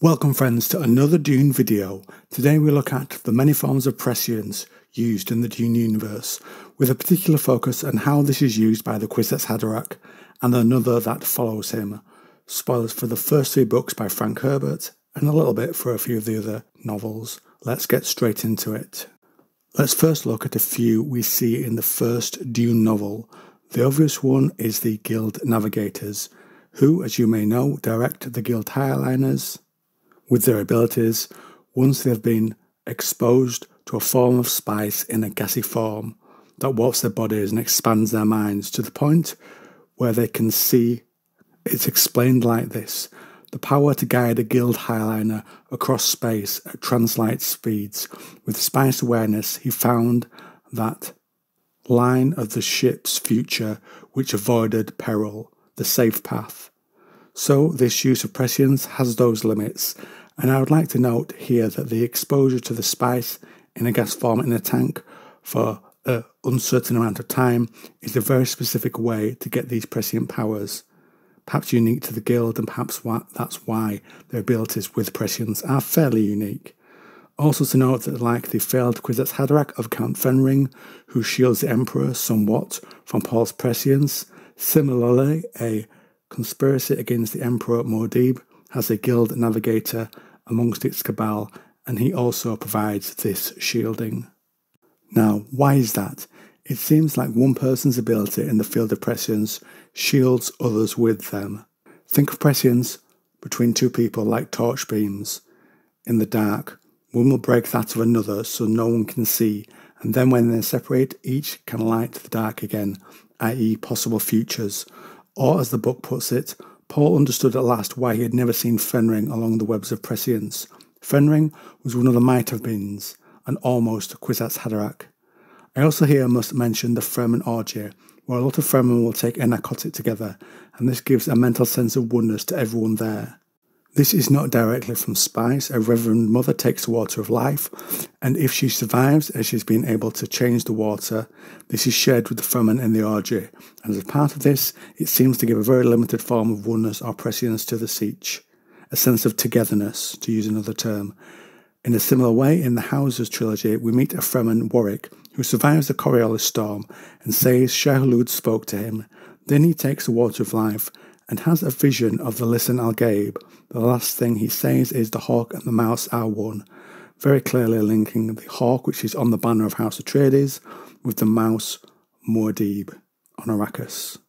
Welcome friends to another Dune video. Today we look at the many forms of prescience used in the Dune universe, with a particular focus on how this is used by the Kwisatz Haderach and another that follows him. Spoilers for the first three books by Frank Herbert and a little bit for a few of the other novels. Let's get straight into it. Let's first look at a few we see in the first Dune novel. The obvious one is the Guild Navigators, who, as you may know, direct the Guild Highliners with their abilities once they have been exposed to a form of spice in a gassy form that warps their bodies and expands their minds to the point where they can see. It's explained like this: the power to guide a Guild Highliner across space at translight speeds. With spice awareness, he found that line of the ship's future which avoided peril, the safe path. So this use of prescience has those limits, and I would like to note here that the exposure to the spice in a gas form in a tank for an uncertain amount of time is a very specific way to get these prescient powers, perhaps unique to the guild, and perhaps that's why their abilities with prescience are fairly unique. Also to note that, like the failed Kwisatz Haderach of Count Fenring, who shields the Emperor somewhat from Paul's prescience, similarly a conspiracy against the Emperor Muad'Dib has a guild navigator amongst its cabal, and he also provides this shielding. Now, why is that? It seems like one person's ability in the field of prescience shields others with them. Think of prescience between two people like torch beams. In the dark, one will break that of another so no one can see, and then when they separate, each can light the dark again, i.e. possible futures. Or, as the book puts it, Paul understood at last why he had never seen Fenring along the webs of prescience. Fenring was one of the might-have-beens, and almost Kwisatz Haderach. I also here must mention the Fremen orgy, where a lot of Fremen will take a narcotic together, and this gives a mental sense of oneness to everyone there. This is not directly from spice. A Reverend Mother takes the water of life, and if she survives as she's been able to change the water, this is shared with the Fremen in the orgy, and as part of this, it seems to give a very limited form of oneness or prescience to the Sietch, a sense of togetherness, to use another term. In a similar way, in the Houses trilogy, we meet a Fremen, Warwick, who survives the Coriolis storm and says Shai-Hulud spoke to him. Then he takes the water of life and has a vision of the Lisan al-Gaib. The last thing he says is the hawk and the mouse are one, very clearly linking the hawk, which is on the banner of House Atreides, with the mouse Muad'Dib on Arrakis.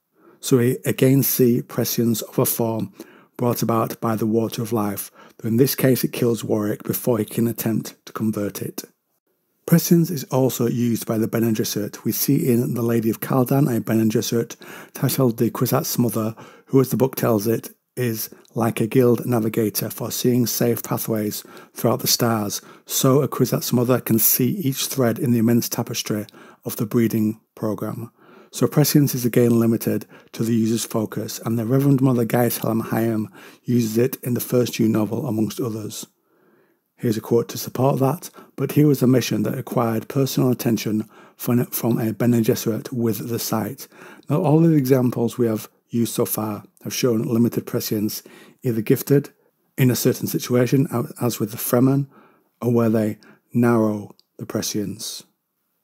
So we again see prescience of a form brought about by the water of life, though in this case it kills Warwick before he can attempt to convert it. Prescience is also used by the Bene Gesserit. We see in The Lady of Caladan a Bene Gesserit titled the Kwisatz Mother, who, as the book tells it, is like a guild navigator for seeing safe pathways throughout the stars, so a Kwisatz Mother can see each thread in the immense tapestry of the breeding program. So prescience is again limited to the user's focus, and the Reverend Mother Gais Helm Hayam uses it in the first Dune novel, amongst others. Here's a quote to support that: but here was a mission that required personal attention from a Bene Gesserit with the sight. Now, all the examples we have used so far have shown limited prescience, either gifted in a certain situation, as with the Fremen, or where they narrow the prescience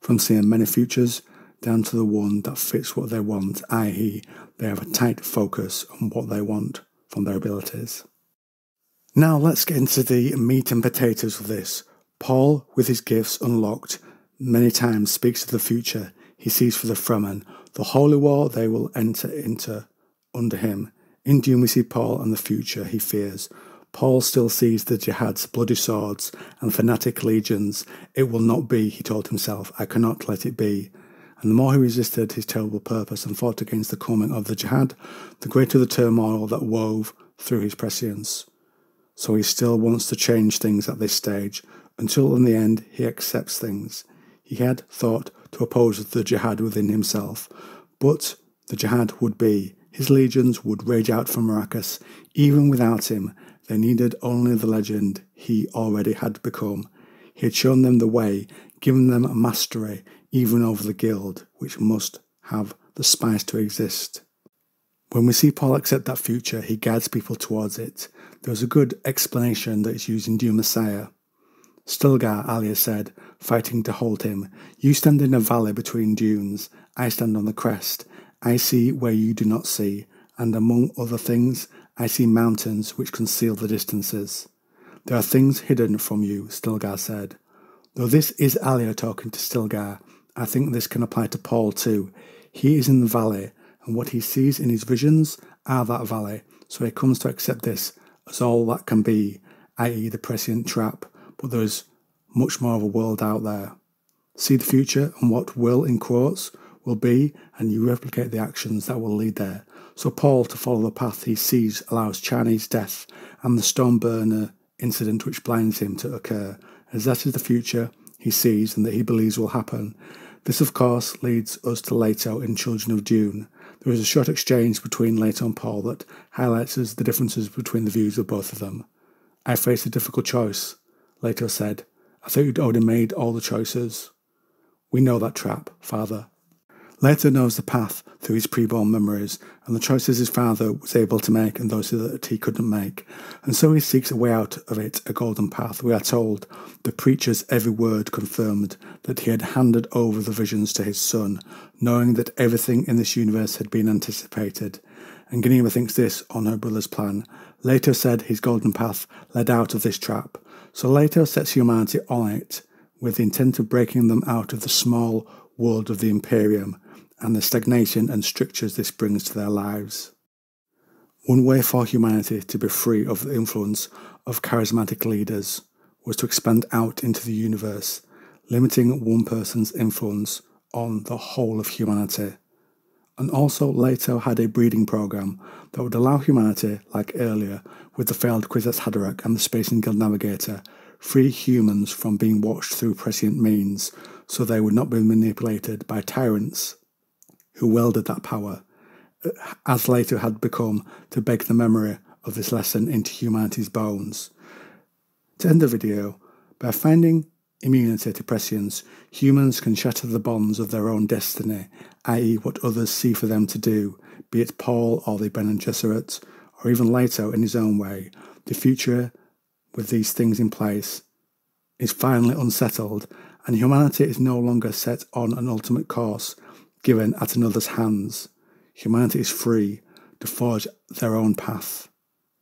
from seeing many futures down to the one that fits what they want, i.e. they have a tight focus on what they want from their abilities. Now let's get into the meat and potatoes of this. Paul, with his gifts unlocked, many times speaks of the future he sees for the Fremen, the holy war they will enter into under him. In Dune we see Paul and the future he fears. Paul still sees the jihad's bloody swords and fanatic legions. It will not be, he told himself. I cannot let it be. And the more he resisted his terrible purpose and fought against the coming of the jihad, the greater the turmoil that wove through his prescience. So he still wants to change things at this stage, until in the end he accepts things. He had thought to oppose the jihad within himself, but the jihad would be. His legions would rage out from Arrakis. Even without him, they needed only the legend he already had become. He had shown them the way, given them a mastery even over the guild, which must have the spice to exist. When we see Paul accept that future, he guides people towards it. There was a good explanation that is used in Dune Messiah. Stilgar, Alia said, fighting to hold him, "You stand in a valley between dunes. I stand on the crest. I see where you do not see, and among other things, I see mountains which conceal the distances. There are things hidden from you," Stilgar said. Though this is Alia talking to Stilgar, I think this can apply to Paul too. He is in the valley, and what he sees in his visions are that valley, so he comes to accept this as all that can be, i.e. the prescient trap, but there is much more of a world out there. See the future and what will, in quotes, will be, and you replicate the actions that will lead there. So Paul, to follow the path he sees, allows Chinese death and the stone burner incident which blinds him to occur, as that is the future he sees and that he believes will happen. This, of course, leads us to Leto in Children of Dune. There is a short exchange between Leto and Paul that highlights us the differences between the views of both of them. "I faced a difficult choice," Leto said. "I thought you'd already made all the choices." "We know that trap, Father." Leto knows the path through his preborn memories and the choices his father was able to make and those that he couldn't make, and so he seeks a way out of it, a golden path. We are told the preacher's every word confirmed that he had handed over the visions to his son, knowing that everything in this universe had been anticipated. And Geneva thinks this on her brother's plan. Leto said his golden path led out of this trap, so Leto sets humanity on it with the intent of breaking them out of the small world of the Imperium and the stagnation and strictures this brings to their lives. One way for humanity to be free of the influence of charismatic leaders was to expand out into the universe, limiting one person's influence on the whole of humanity. And also Leto had a breeding program that would allow humanity, like earlier with the failed Kwisatz Haderach and the Spacing Guild Navigator, free humans from being watched through prescient means so they would not be manipulated by tyrants who wielded that power, as Leto had become, to bake the memory of this lesson into humanity's bones. To end the video, by finding immunity to prescience, humans can shatter the bonds of their own destiny, i.e. what others see for them to do, be it Paul or the Bene Gesserit, or even Leto in his own way. The future, with these things in place, is finally unsettled, and humanity is no longer set on an ultimate course given at another's hands. Humanity is free to forge their own path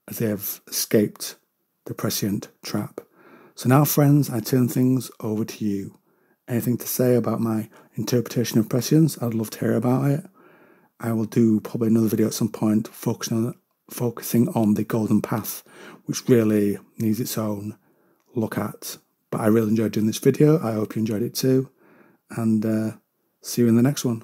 as they have escaped the prescient trap. So now, friends, I turn things over to you. Anything to say about my interpretation of prescience? I'd love to hear about it. I will do probably another video at some point focusing on the golden path, which really needs its own look at. But I really enjoyed doing this video. I hope you enjoyed it too. And see you in the next one.